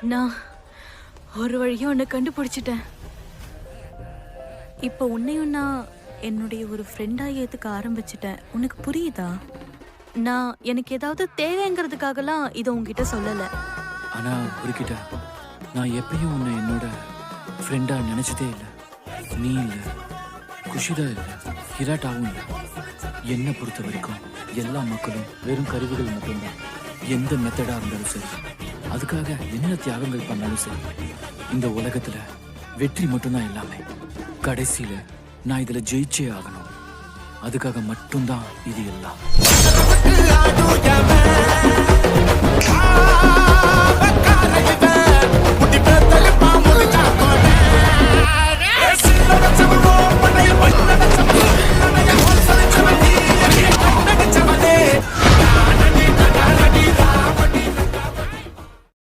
நான் ஒரு வழியா உன்னை கண்டுபிடிச்சிட்டேன். இப்போ உன்னையும் நான் என்னுடைய ஒரு ஃப்ரெண்டா ஏத்துக்க ஆரம்பிச்சிட்டேன். உனக்கு புரியுதா? நான் எனக்கு ஏதாவது தேவைங்கிறதுக்காகலாம் இதை உன்கிட்ட சொல்லல. ஆனா ஒருக்கிட்ட நான் எப்பயும் உன்னை என்னோட ஃப்ரெண்டா நினைச்சதே இல்லை. நீ இல்லை, குஷிதா இல்லை, ஹிராட்டாவும் இல்லை. என்னை பொறுத்த வரைக்கும் எல்லா மக்களும் வெறும் கருவிகள் மட்டும்தான். எந்த மெத்தடா இருந்தாலும் சரி, அதுக்காக என்ன தியாகங்கள் பண்ணாலும் சரி, இந்த உலகத்துல வெற்றி மட்டும்தான் எல்லாமே. கடைசியில நான் இதுல ஜெயிச்சே ஆகணும். அதுக்காக மட்டும்தான் இது எல்லாம்.